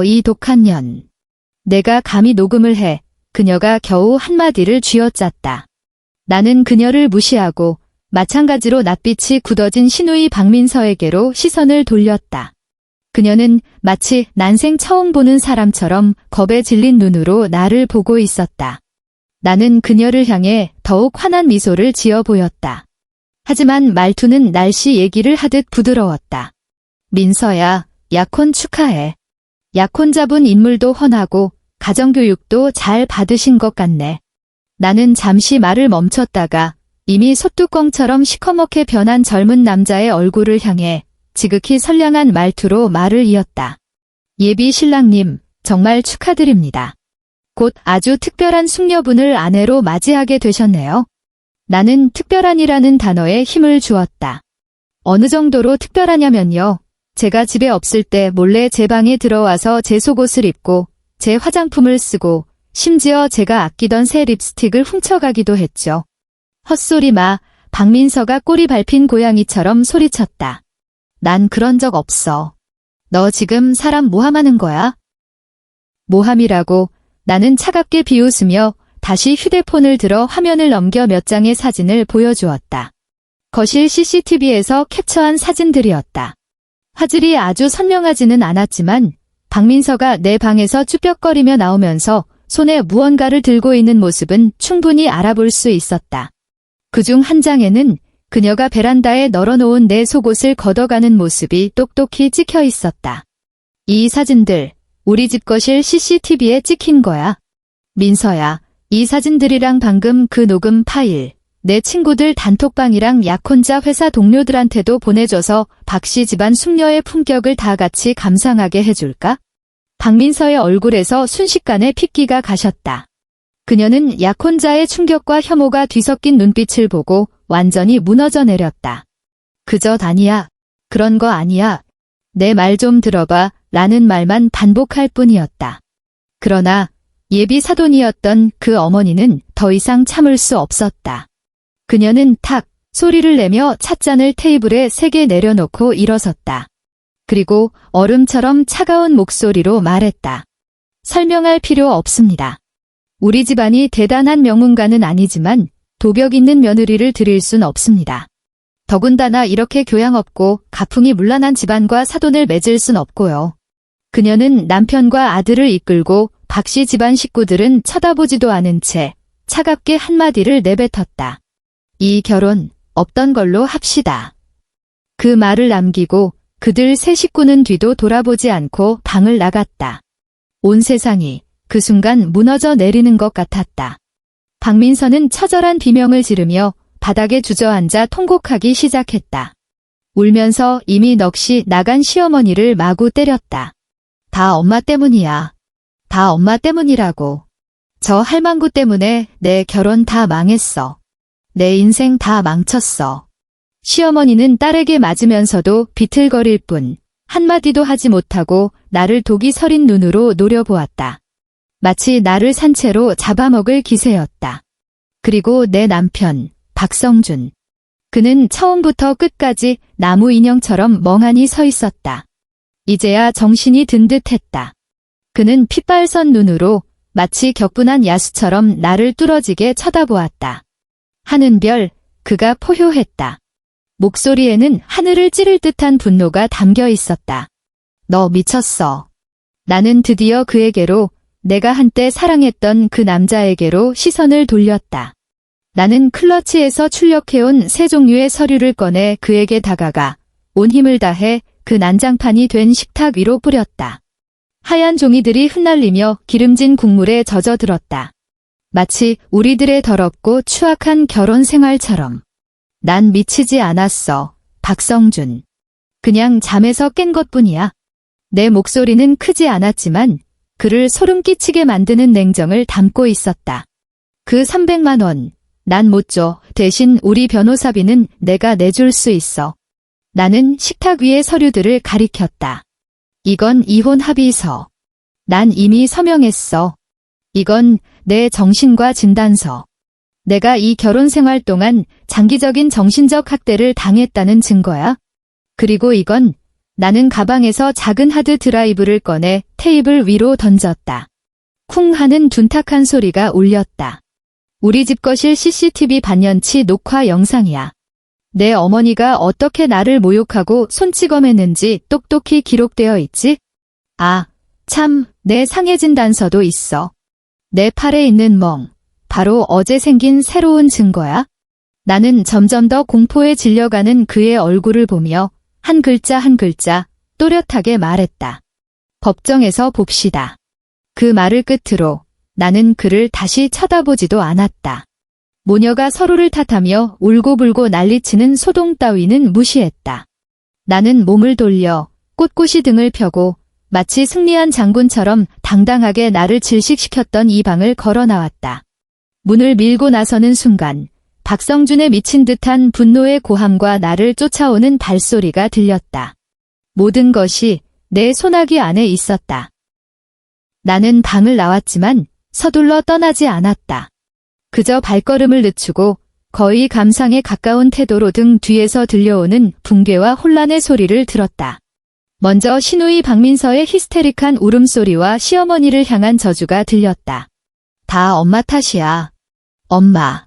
이 독한 년. 내가 감히 녹음을 해. 그녀가 겨우 한마디를 쥐어짰다. 나는 그녀를 무시하고 마찬가지로 낯빛이 굳어진 시누이 박민서에게로 시선을 돌렸다. 그녀는 마치 난생 처음 보는 사람처럼 겁에 질린 눈으로 나를 보고 있었다. 나는 그녀를 향해 더욱 환한 미소를 지어 보였다. 하지만 말투는 날씨 얘기를 하듯 부드러웠다. 민서야, 약혼 축하해. 약혼자분 인물도 훤하고 가정교육도 잘 받으신 것 같네. 나는 잠시 말을 멈췄다가 이미 솥뚜껑처럼 시커멓게 변한 젊은 남자의 얼굴을 향해 지극히 선량한 말투로 말을 이었다. 예비 신랑님, 정말 축하드립니다. 곧 아주 특별한 숙녀분을 아내로 맞이하게 되셨네요. 나는 특별한이라는 단어에 힘을 주었다. 어느 정도로 특별하냐면요. 제가 집에 없을 때 몰래 제 방에 들어와서 제 속옷을 입고 제 화장품을 쓰고 심지어 제가 아끼던 새 립스틱을 훔쳐가기도 했죠. 헛소리 마. 박민서가 꼬리 밟힌 고양이처럼 소리쳤다. 난 그런 적 없어. 너 지금 사람 모함하는 거야? 모함이라고. 나는 차갑게 비웃으며 다시 휴대폰을 들어 화면을 넘겨 몇 장의 사진을 보여주었다. 거실 CCTV에서 캡처한 사진들이었다. 화질이 아주 선명하지는 않았지만 박민서가 내 방에서 쭈뼛거리며 나오면서 손에 무언가를 들고 있는 모습은 충분히 알아볼 수 있었다. 그중 한 장에는 그녀가 베란다에 널어놓은 내 속옷을 걷어가는 모습이 똑똑히 찍혀 있었다. 이 사진들, 우리 집 거실 CCTV에 찍힌 거야. 민서야, 이 사진들이랑 방금 그 녹음 파일, 내 친구들 단톡방이랑 약혼자 회사 동료들한테도 보내줘서 박씨 집안 숙녀의 품격을 다 같이 감상하게 해줄까? 박민서의 얼굴에서 순식간에 핏기가 가셨다. 그녀는 약혼자의 충격과 혐오가 뒤섞인 눈빛을 보고 완전히 무너져 내렸다. 그저 다니야. 그런 거 아니야. 내 말 좀 들어봐. 라는 말만 반복할 뿐이었다. 그러나 예비 사돈이었던 그 어머니는 더 이상 참을 수 없었다. 그녀는 탁 소리를 내며 찻잔을 테이블에 3개 내려놓고 일어섰다. 그리고 얼음처럼 차가운 목소리로 말했다. 설명할 필요 없습니다. 우리 집안이 대단한 명문가는 아니지만 도벽 있는 며느리를 드릴 순 없습니다. 더군다나 이렇게 교양 없고 가풍이 문란한 집안과 사돈을 맺을 순 없고요. 그녀는 남편과 아들을 이끌고 박씨 집안 식구들은 쳐다보지도 않은 채 차갑게 한마디를 내뱉었다. 이 결혼 없던 걸로 합시다. 그 말을 남기고 그들 세 식구는 뒤도 돌아보지 않고 방을 나갔다. 온 세상이 그 순간 무너져 내리는 것 같았다. 박민서는 처절한 비명을 지르며 바닥에 주저앉아 통곡하기 시작했다. 울면서 이미 넋이 나간 시어머니를 마구 때렸다. 다 엄마 때문이야. 다 엄마 때문이라고. 저 할망구 때문에 내 결혼 다 망했어. 내 인생 다 망쳤어. 시어머니는 딸에게 맞으면서도 비틀거릴 뿐 한마디도 하지 못하고 나를 독이 서린 눈으로 노려보았다. 마치 나를 산채로 잡아먹을 기세였다. 그리고 내 남편, 박성준. 그는 처음부터 끝까지 나무 인형처럼 멍하니 서 있었다. 이제야 정신이 든 듯했다. 그는 핏발선 눈으로 마치 격분한 야수처럼 나를 뚫어지게 쳐다보았다. 하는 별, 그가 포효했다. 목소리에는 하늘을 찌를 듯한 분노가 담겨 있었다. 너 미쳤어. 나는 드디어 그에게로, 내가 한때 사랑했던 그 남자에게로 시선을 돌렸다. 나는 클러치에서 출력해온 세 종류의 서류를 꺼내 그에게 다가가 온 힘을 다해 그 난장판이 된 식탁 위로 뿌렸다. 하얀 종이들이 흩날리며 기름진 국물에 젖어들었다. 마치 우리들의 더럽고 추악한 결혼 생활처럼. 난 미치지 않았어, 박성준. 그냥 잠에서 깬 것뿐이야. 내 목소리는 크지 않았지만 그를 소름 끼치게 만드는 냉정을 담고 있었다. 그 300만 원, 난 못 줘. 대신 우리 변호사비는 내가 내줄 수 있어. 나는 식탁 위의 서류들을 가리켰다. 이건 이혼 합의서. 난 이미 서명했어. 이건 내 정신과 진단서. 내가 이 결혼 생활 동안 장기적인 정신적 학대를 당했다는 증거야. 그리고 이건 나는 가방에서 작은 하드 드라이브를 꺼내 테이블 위로 던졌다. 쿵 하는 둔탁한 소리가 울렸다. 우리 집 거실 CCTV 반년치 녹화 영상이야. 내 어머니가 어떻게 나를 모욕하고 손찌검했는지 똑똑히 기록되어 있지? 아, 참, 내 상해진 단서도 있어. 내 팔에 있는 멍, 바로 어제 생긴 새로운 증거야. 나는 점점 더 공포에 질려가는 그의 얼굴을 보며 한 글자 한 글자 또렷하게 말했다. 법정에서 봅시다. 그 말을 끝으로 나는 그를 다시 쳐다보지도 않았다. 모녀가 서로를 탓하며 울고불고 난리치는 소동 따위는 무시했다. 나는 몸을 돌려 꼿꼿이 등을 펴고 마치 승리한 장군처럼 당당하게 나를 질식시켰던 이 방을 걸어 나왔다. 문을 밀고 나서는 순간 박성준의 미친 듯한 분노의 고함과 나를 쫓아오는 발소리가 들렸다. 모든 것이 내 소나기 안에 있었다. 나는 방을 나왔지만 서둘러 떠나지 않았다. 그저 발걸음을 늦추고 거의 감상에 가까운 태도로 등 뒤에서 들려오는 붕괴와 혼란의 소리를 들었다. 먼저 시누이 박민서의 히스테릭한 울음소리와 시어머니를 향한 저주가 들렸다. 다 엄마 탓이야. 엄마.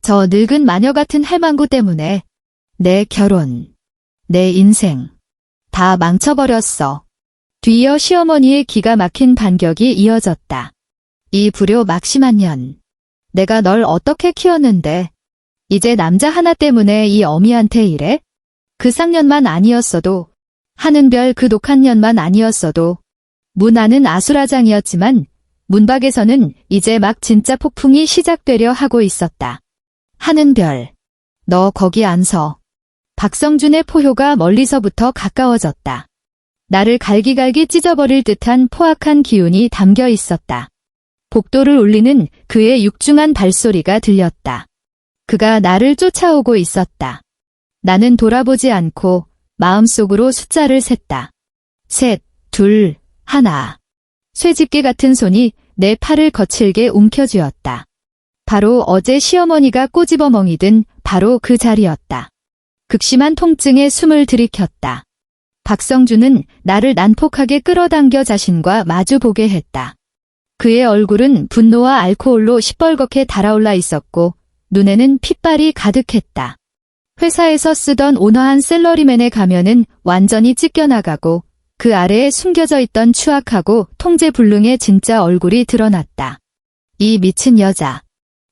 저 늙은 마녀 같은 할망구 때문에 내 결혼, 내 인생 다 망쳐버렸어. 뒤이어 시어머니의 기가 막힌 반격이 이어졌다. 이 불효 막심한 년. 내가 널 어떻게 키웠는데 이제 남자 하나 때문에 이 어미한테 이래? 그 쌍년만 아니었어도 하는 별 그 독한 년만 아니었어도 문 안은 아수라장이었지만 문 밖에서는 이제 막 진짜 폭풍이 시작되려 하고 있었다. 하는 별, 너 거기 안 서. 박성준의 포효가 멀리서부터 가까워졌다. 나를 갈기갈기 찢어버릴 듯한 포악한 기운이 담겨 있었다. 복도를 울리는 그의 육중한 발소리가 들렸다. 그가 나를 쫓아오고 있었다. 나는 돌아보지 않고 마음속으로 숫자를 셌다. 3, 2, 1. 쇠집게 같은 손이 내 팔을 거칠게 움켜쥐었다. 바로 어제 시어머니가 꼬집어 멍이든 바로 그 자리였다. 극심한 통증에 숨을 들이켰다. 박성준은 나를 난폭하게 끌어당겨 자신과 마주보게 했다. 그의 얼굴은 분노와 알코올로 시뻘겋게 달아올라 있었고 눈에는 핏발이 가득했다. 회사에서 쓰던 온화한 셀러리맨의 가면은 완전히 찢겨나가고 그 아래에 숨겨져 있던 추악하고 통제불능의 진짜 얼굴이 드러났다. 이 미친 여자.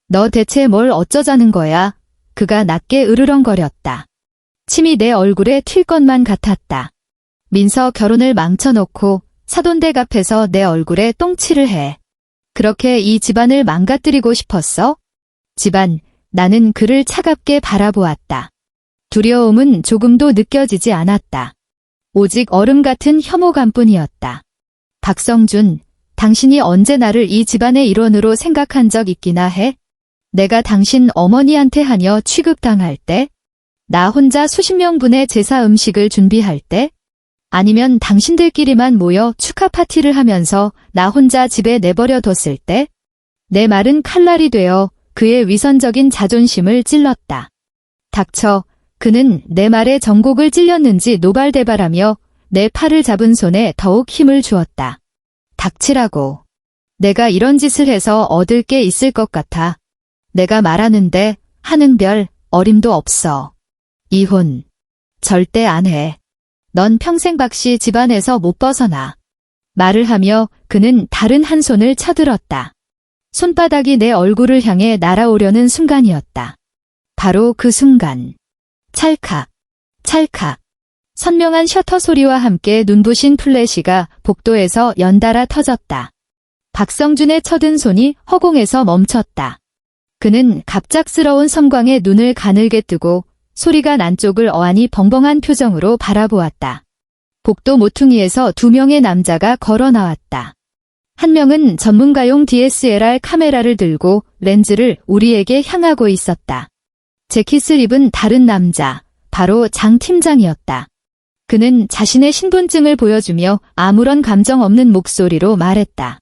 너 대체 뭘 어쩌자는 거야? 그가 낮게 으르렁거렸다. 침이 내 얼굴에 튈 것만 같았다. 민서 결혼을 망쳐놓고 사돈댁 앞에서 내 얼굴에 똥칠을 해. 그렇게 이 집안을 망가뜨리고 싶었어? 집안, 나는 그를 차갑게 바라보았다. 두려움은 조금도 느껴지지 않았다. 오직 얼음 같은 혐오감뿐이었다. 박성준, 당신이 언제 나를 이 집안의 일원으로 생각한 적 있기나 해? 내가 당신 어머니한테 하녀 취급당할 때? 나 혼자 수십 명분의 제사 음식을 준비할 때? 아니면 당신들끼리만 모여 축하 파티를 하면서 나 혼자 집에 내버려 뒀을 때? 내 말은 칼날이 되어 그의 위선적인 자존심을 찔렀다. 닥쳐. 그는 내 말에 전곡을 찔렸는지 노발대발하며 내 팔을 잡은 손에 더욱 힘을 주었다. 닥치라고. 내가 이런 짓을 해서 얻을 게 있을 것 같아. 내가 말하는데 하는 별 어림도 없어. 이혼. 절대 안 해. 넌 평생 박씨 집안에서 못 벗어나. 말을 하며 그는 다른 한 손을 쳐들었다. 손바닥이 내 얼굴을 향해 날아오려는 순간이었다. 바로 그 순간. 찰칵, 찰칵. 선명한 셔터 소리와 함께 눈부신 플래시가 복도에서 연달아 터졌다. 박성준의 쳐든 손이 허공에서 멈췄다. 그는 갑작스러운 섬광에 눈을 가늘게 뜨고 소리가 난 쪽을 어안이 벙벙한 표정으로 바라보았다. 복도 모퉁이에서 두 명의 남자가 걸어 나왔다. 한 명은 전문가용 DSLR 카메라를 들고 렌즈를 우리에게 향하고 있었다. 재킷을 입은 다른 남자, 바로 장 팀장이었다. 그는 자신의 신분증을 보여주며 아무런 감정 없는 목소리로 말했다.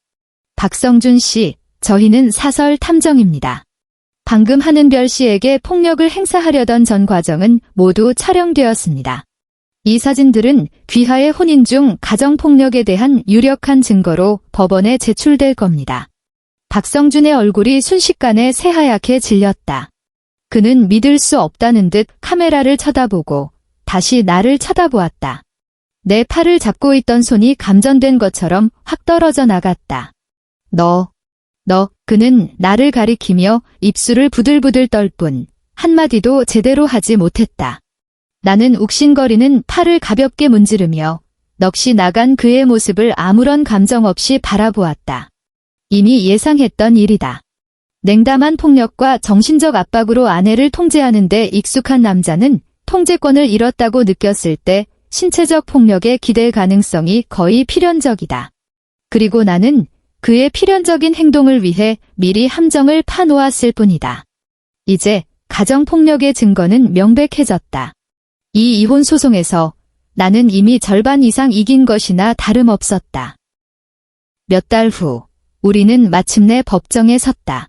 박성준 씨, 저희는 사설 탐정입니다. 방금 하는별 씨에게 폭력을 행사하려던 전 과정은 모두 촬영되었습니다. 이 사진들은 귀하의 혼인 중 가정폭력에 대한 유력한 증거로 법원에 제출될 겁니다. 박성준의 얼굴이 순식간에 새하얗게 질렸다. 그는 믿을 수 없다는 듯 카메라를 쳐다보고 다시 나를 쳐다보았다. 내 팔을 잡고 있던 손이 감전된 것처럼 확 떨어져 나갔다. 너, 그는 나를 가리키며 입술을 부들부들 떨 뿐 한마디도 제대로 하지 못했다. 나는 욱신거리는 팔을 가볍게 문지르며 넋이 나간 그의 모습을 아무런 감정 없이 바라보았다. 이미 예상했던 일이다. 냉담한 폭력과 정신적 압박으로 아내를 통제하는 데 익숙한 남자는 통제권을 잃었다고 느꼈을 때 신체적 폭력에 기댈 가능성이 거의 필연적이다. 그리고 나는 그의 필연적인 행동을 위해 미리 함정을 파놓았을 뿐이다. 이제 가정폭력의 증거는 명백해졌다. 이 이혼 소송에서 나는 이미 절반 이상 이긴 것이나 다름없었다. 몇 달 후, 우리는 마침내 법정에 섰다.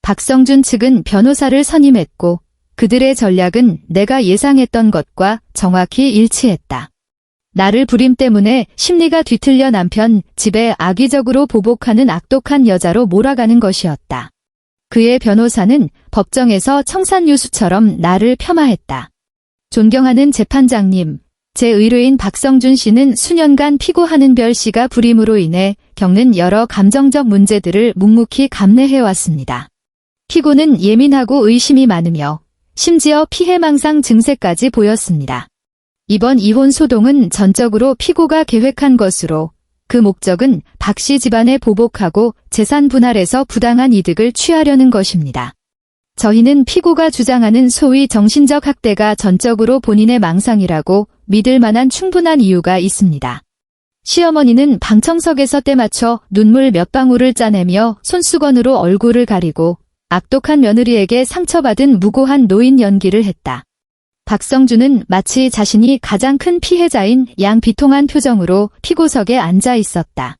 박성준 측은 변호사를 선임했고 그들의 전략은 내가 예상했던 것과 정확히 일치했다. 나를 불임 때문에 심리가 뒤틀려 남편 집에 악의적으로 보복하는 악독한 여자로 몰아가는 것이었다. 그의 변호사는 법정에서 청산유수처럼 나를 폄하했다. 존경하는 재판장님, 제 의뢰인 박성준 씨는 수년간 피고하는 별 씨가 불임으로 인해 겪는 여러 감정적 문제들을 묵묵히 감내해왔습니다. 피고는 예민하고 의심이 많으며 심지어 피해망상 증세까지 보였습니다. 이번 이혼 소동은 전적으로 피고가 계획한 것으로 그 목적은 박 씨 집안에 보복하고 재산 분할에서 부당한 이득을 취하려는 것입니다. 저희는 피고가 주장하는 소위 정신적 학대가 전적으로 본인의 망상이라고 믿을 만한 충분한 이유가 있습니다. 시어머니는 방청석에서 때맞춰 눈물 몇 방울을 짜내며 손수건으로 얼굴을 가리고 악독한 며느리에게 상처받은 무고한 노인 연기를 했다. 박성준은 마치 자신이 가장 큰 피해자인 양 비통한 표정으로 피고석에 앉아 있었다.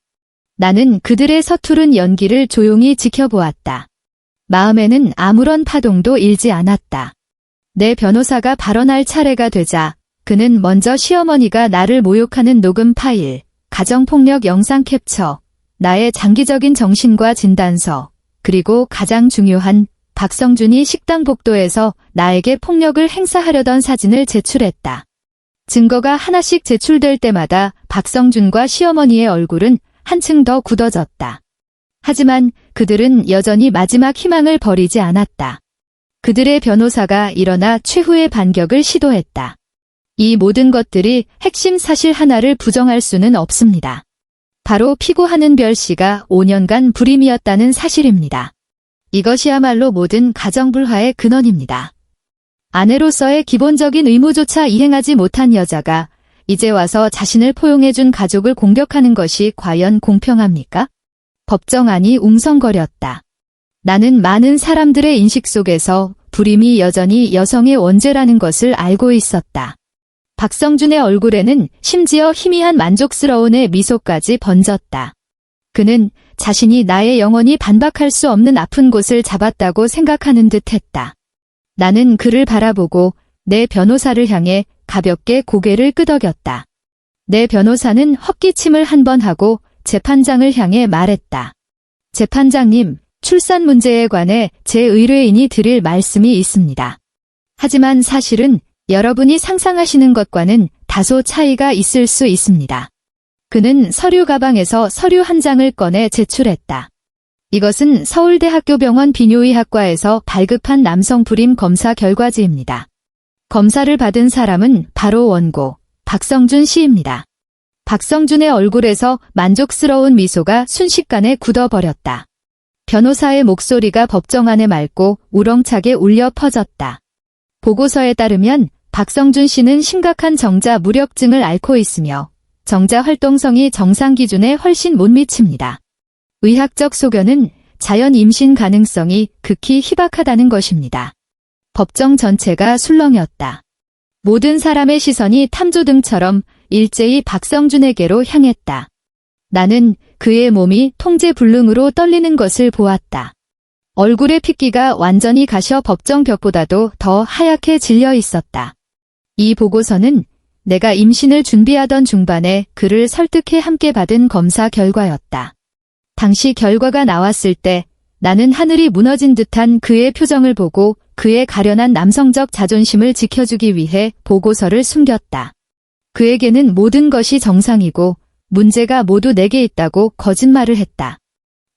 나는 그들의 서투른 연기를 조용히 지켜보았다. 마음에는 아무런 파동도 일지 않았다. 내 변호사가 발언할 차례가 되자 그는 먼저 시어머니가 나를 모욕하는 녹음 파일, 가정폭력 영상 캡처, 나의 장기적인 정신과 진단서, 그리고 가장 중요한 박성준이 식당 복도에서 나에게 폭력을 행사하려던 사진을 제출했다. 증거가 하나씩 제출될 때마다 박성준과 시어머니의 얼굴은 한층 더 굳어졌다. 하지만 그들은 여전히 마지막 희망을 버리지 않았다. 그들의 변호사가 일어나 최후의 반격을 시도했다. 이 모든 것들이 핵심 사실 하나를 부정할 수는 없습니다. 바로 피고하는 별 씨가 5년간 불임이었다는 사실입니다. 이것이야말로 모든 가정불화의 근원입니다. 아내로서의 기본적인 의무조차 이행하지 못한 여자가 이제 와서 자신을 포용해준 가족을 공격하는 것이 과연 공평합니까? 법정안이 웅성거렸다. 나는 많은 사람들의 인식 속에서 불임이 여전히 여성의 원죄라는 것을 알고 있었다. 박성준의 얼굴에는 심지어 희미한 만족스러움의 미소까지 번졌다. 그는 자신이 나의 영원히 반박할 수 없는 아픈 곳을 잡았다고 생각하는 듯 했다. 나는 그를 바라보고 내 변호사를 향해 가볍게 고개를 끄덕였다. 내 변호사는 헛기침을 한 번 하고 재판장을 향해 말했다. 재판장님, 출산 문제에 관해 제 의뢰인이 드릴 말씀이 있습니다. 하지만 사실은 여러분이 상상하시는 것과는 다소 차이가 있을 수 있습니다. 그는 서류 가방에서 서류 한 장을 꺼내 제출했다. 이것은 서울대학교병원 비뇨의학과에서 발급한 남성 불임 검사 결과지입니다. 검사를 받은 사람은 바로 원고, 박성준 씨입니다. 박성준의 얼굴에서 만족스러운 미소가 순식간에 굳어버렸다. 변호사의 목소리가 법정안에 맑고 우렁차게 울려 퍼졌다. 보고서에 따르면 박성준 씨는 심각한 정자 무력증을 앓고 있으며 정자 활동성이 정상 기준에 훨씬 못 미칩니다. 의학적 소견은 자연 임신 가능성이 극히 희박하다는 것입니다. 법정 전체가 술렁였다. 모든 사람의 시선이 탐조등처럼 일제히 박성준에게로 향했다. 나는 그의 몸이 통제불능으로 떨리는 것을 보았다. 얼굴의 핏기가 완전히 가셔 법정 벽보다도 더 하얗게 질려 있었다. 이 보고서는 내가 임신을 준비하던 중반에 그를 설득해 함께 받은 검사 결과였다. 당시 결과가 나왔을 때 나는 하늘이 무너진 듯한 그의 표정을 보고 그의 가련한 남성적 자존심을 지켜주기 위해 보고서를 숨겼다. 그에게는 모든 것이 정상이고 문제가 모두 내게 있다고 거짓말을 했다.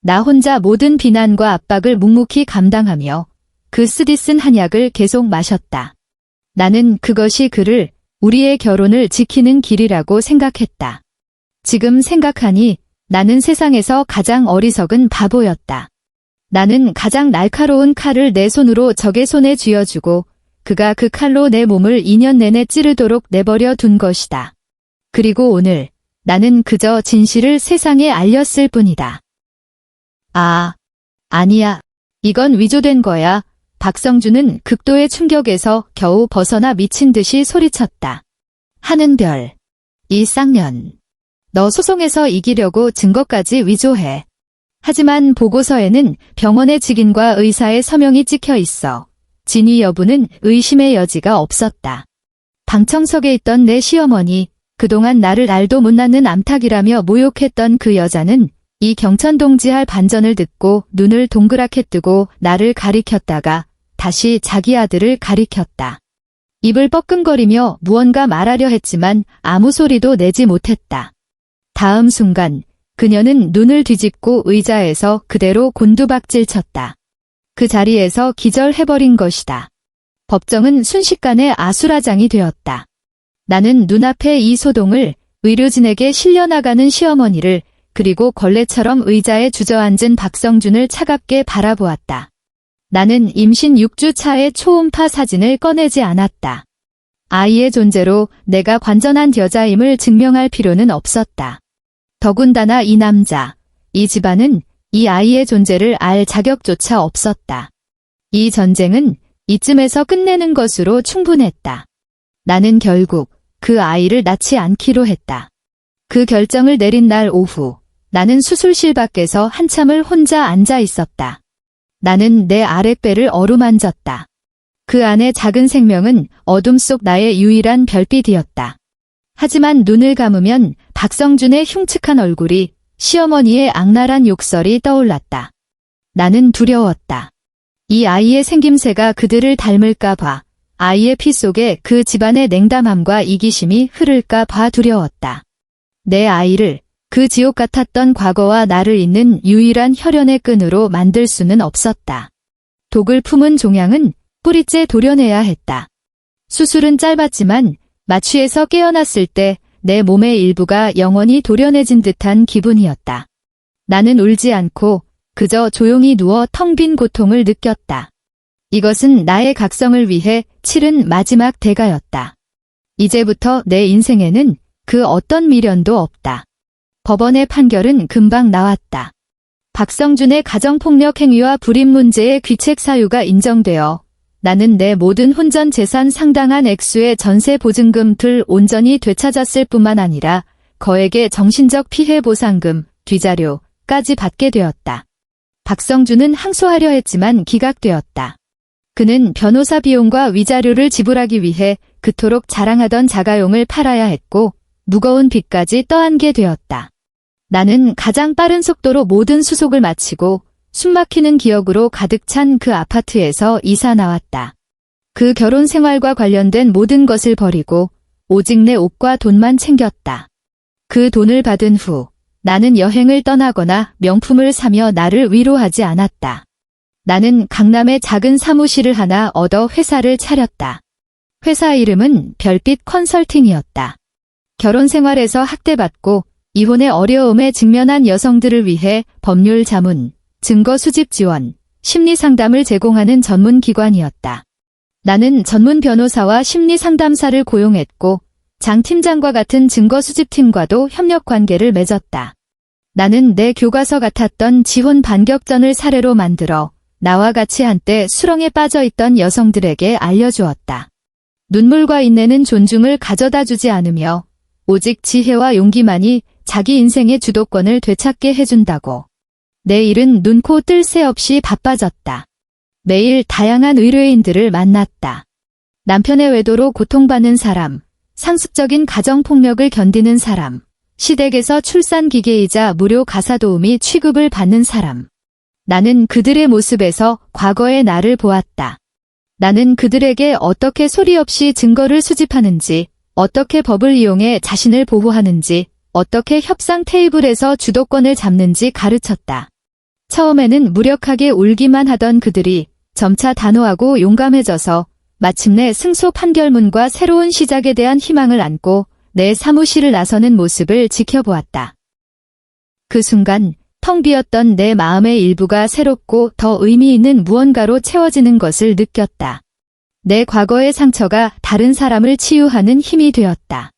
나 혼자 모든 비난과 압박을 묵묵히 감당하며 그 쓰디 쓴 한약을 계속 마셨다. 나는 그것이 그를, 우리의 결혼을 지키는 길이라고 생각했다. 지금 생각하니 나는 세상에서 가장 어리석은 바보였다. 나는 가장 날카로운 칼을 내 손으로 적의 손에 쥐어주고 그가 그 칼로 내 몸을 2년 내내 찌르도록 내버려 둔 것이다. 그리고 오늘 나는 그저 진실을 세상에 알렸을 뿐이다. 아, 아니야. 이건 위조된 거야. 박성준은 극도의 충격에서 겨우 벗어나 미친 듯이 소리쳤다. 하는 별. 이 쌍년. 너 소송에서 이기려고 증거까지 위조해. 하지만 보고서에는 병원의 직인과 의사의 서명이 찍혀 있어. 진위 여부는 의심의 여지가 없었다. 방청석에 있던 내 시어머니, 그동안 나를 알도 못 낳는 암탉이라며 모욕했던 그 여자는 이 경천동지할 반전을 듣고 눈을 동그랗게 뜨고 나를 가리켰다가 다시 자기 아들을 가리켰다. 입을 뻐끔거리며 무언가 말하려 했지만 아무 소리도 내지 못했다. 다음 순간 그녀는 눈을 뒤집고 의자에서 그대로 곤두박질 쳤다. 그 자리에서 기절해버린 것이다. 법정은 순식간에 아수라장이 되었다. 나는 눈앞에 이 소동을, 의료진에게 실려나가는 시어머니를, 그리고 걸레처럼 의자에 주저앉은 박성준을 차갑게 바라보았다. 나는 임신 6주 차의 초음파 사진을 꺼내지 않았다. 아이의 존재로 내가 관전한 여자임을 증명할 필요는 없었다. 더군다나 이 남자, 이 집안은 이 아이의 존재를 알 자격조차 없었다. 이 전쟁은 이쯤에서 끝내는 것으로 충분했다. 나는 결국 그 아이를 낳지 않기로 했다. 그 결정을 내린 날 오후, 나는 수술실 밖에서 한참을 혼자 앉아 있었다. 나는 내 아랫배를 어루만졌다. 그 안에 작은 생명은 어둠 속 나의 유일한 별빛이었다. 하지만 눈을 감으면 박성준의 흉측한 얼굴이, 시어머니의 악랄한 욕설이 떠올랐다. 나는 두려웠다. 이 아이의 생김새가 그들을 닮을까 봐, 아이의 피 속에 그 집안의 냉담함과 이기심이 흐를까 봐 두려웠다. 내 아이를 그 지옥 같았던 과거와 나를 잇는 유일한 혈연의 끈으로 만들 수는 없었다. 독을 품은 종양은 뿌리째 도려내야 했다. 수술은 짧았지만 마취에서 깨어났을 때 내 몸의 일부가 영원히 도련해진 듯한 기분이었다. 나는 울지 않고 그저 조용히 누워 텅 빈 고통을 느꼈다. 이것은 나의 각성을 위해 치른 마지막 대가였다. 이제부터 내 인생에는 그 어떤 미련도 없다. 법원의 판결은 금방 나왔다. 박성준의 가정폭력 행위와 불임 문제의 귀책 사유가 인정되어 나는 내 모든 혼전 재산 상당한 액수의 전세 보증금을 온전히 되찾았을 뿐만 아니라 거액의 정신적 피해 보상금, 뒤자료까지 받게 되었다. 박성준은 항소하려 했지만 기각되었다. 그는 변호사 비용과 위자료를 지불하기 위해 그토록 자랑하던 자가용을 팔아야 했고 무거운 빚까지 떠안게 되었다. 나는 가장 빠른 속도로 모든 수속을 마치고 숨막히는 기억으로 가득 찬 그 아파트에서 이사 나왔다. 그 결혼 생활과 관련된 모든 것을 버리고 오직 내 옷과 돈만 챙겼다. 그 돈을 받은 후 나는 여행을 떠나거나 명품을 사며 나를 위로하지 않았다. 나는 강남에 작은 사무실을 하나 얻어 회사를 차렸다. 회사 이름은 별빛 컨설팅이었다. 결혼 생활에서 학대받고 이혼의 어려움에 직면한 여성들을 위해 법률 자문, 증거 수집 지원, 심리 상담을 제공하는 전문 기관이었다. 나는 전문 변호사와 심리 상담사를 고용했고 장 팀장과 같은 증거 수집팀과도 협력 관계를 맺었다. 나는 내 교과서 같았던 지혼 반격전을 사례로 만들어 나와 같이 한때 수렁에 빠져 있던 여성들에게 알려주었다. 눈물과 인내는 존중을 가져다 주지 않으며 오직 지혜와 용기만이 자기 인생의 주도권을 되찾게 해준다고. 내 일은 눈코 뜰 새 없이 바빠졌다. 매일 다양한 의뢰인들을 만났다. 남편의 외도로 고통받는 사람, 상습적인 가정폭력을 견디는 사람, 시댁에서 출산기계이자 무료 가사도우미 취급을 받는 사람. 나는 그들의 모습에서 과거의 나를 보았다. 나는 그들에게 어떻게 소리 없이 증거를 수집하는지, 어떻게 법을 이용해 자신을 보호하는지, 어떻게 협상 테이블에서 주도권을 잡는지 가르쳤다. 처음에는 무력하게 울기만 하던 그들이 점차 단호하고 용감해져서 마침내 승소 판결문과 새로운 시작에 대한 희망을 안고 내 사무실을 나서는 모습을 지켜보았다. 그 순간 텅 비었던 내 마음의 일부가 새롭고 더 의미 있는 무언가로 채워지는 것을 느꼈다. 내 과거의 상처가 다른 사람을 치유하는 힘이 되었다.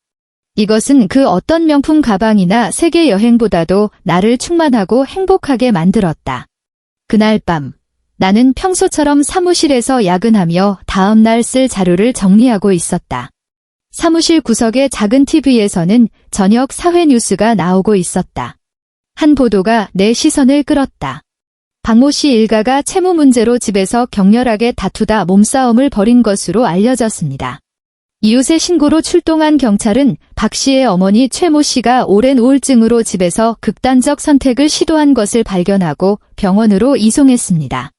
이것은 그 어떤 명품 가방이나 세계 여행보다도 나를 충만하고 행복하게 만들었다. 그날 밤, 나는 평소처럼 사무실에서 야근하며 다음날 쓸 자료를 정리하고 있었다. 사무실 구석의 작은 TV에서는 저녁 사회 뉴스가 나오고 있었다. 한 보도가 내 시선을 끌었다. 박모 씨 일가가 채무 문제로 집에서 격렬하게 다투다 몸싸움을 벌인 것으로 알려졌습니다. 이웃의 신고로 출동한 경찰은 박 씨의 어머니 최모 씨가 오랜 우울증으로 집에서 극단적 선택을 시도한 것을 발견하고 병원으로 이송했습니다.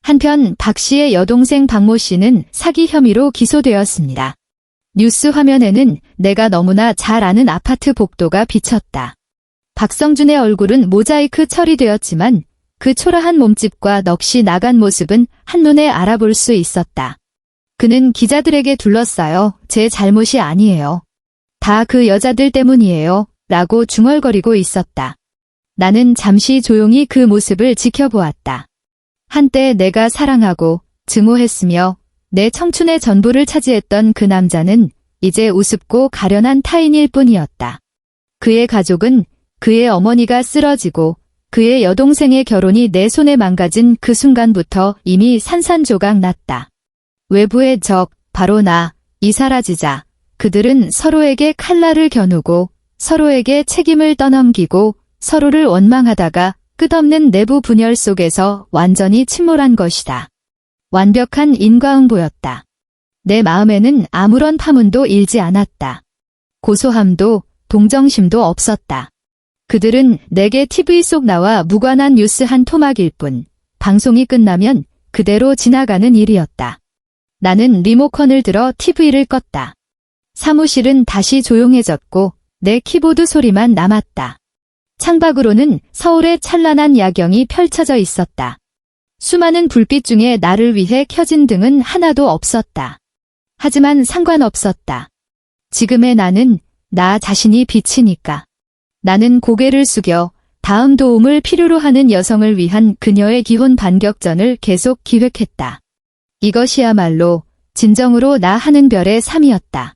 한편 박 씨의 여동생 박모 씨는 사기 혐의로 기소되었습니다. 뉴스 화면에는 내가 너무나 잘 아는 아파트 복도가 비쳤다. 박성준의 얼굴은 모자이크 처리되었지만 그 초라한 몸집과 넋이 나간 모습은 한눈에 알아볼 수 있었다. 그는 기자들에게 둘러싸여 제 잘못이 아니에요. 다 그 여자들 때문이에요. 라고 중얼거리고 있었다. 나는 잠시 조용히 그 모습을 지켜보았다. 한때 내가 사랑하고 증오했으며 내 청춘의 전부를 차지했던 그 남자는 이제 우습고 가련한 타인일 뿐이었다. 그의 가족은 그의 어머니가 쓰러지고 그의 여동생의 결혼이 내 손에 망가진 그 순간부터 이미 산산조각 났다. 외부의 적, 바로 이 사라지자 그들은 서로에게 칼날을 겨누고 서로에게 책임을 떠넘기고 서로를 원망하다가 끝없는 내부 분열 속에서 완전히 침몰한 것이다. 완벽한 인과응보였다. 내 마음에는 아무런 파문도 일지 않았다. 고소함도 동정심도 없었다. 그들은 내게 TV 속 나와 무관한 뉴스 한 토막일 뿐 방송이 끝나면 그대로 지나가는 일이었다. 나는 리모컨을 들어 TV를 껐다. 사무실은 다시 조용해졌고 내 키보드 소리만 남았다. 창밖으로는 서울의 찬란한 야경이 펼쳐져 있었다. 수많은 불빛 중에 나를 위해 켜진 등은 하나도 없었다. 하지만 상관없었다. 지금의 나는 나 자신이 빛이니까. 나는 고개를 숙여 다음 도움을 필요로 하는 여성을 위한 그녀의 기혼 반격전을 계속 기획했다. 이것이야말로 진정으로 나 하는 별의 삶이었다.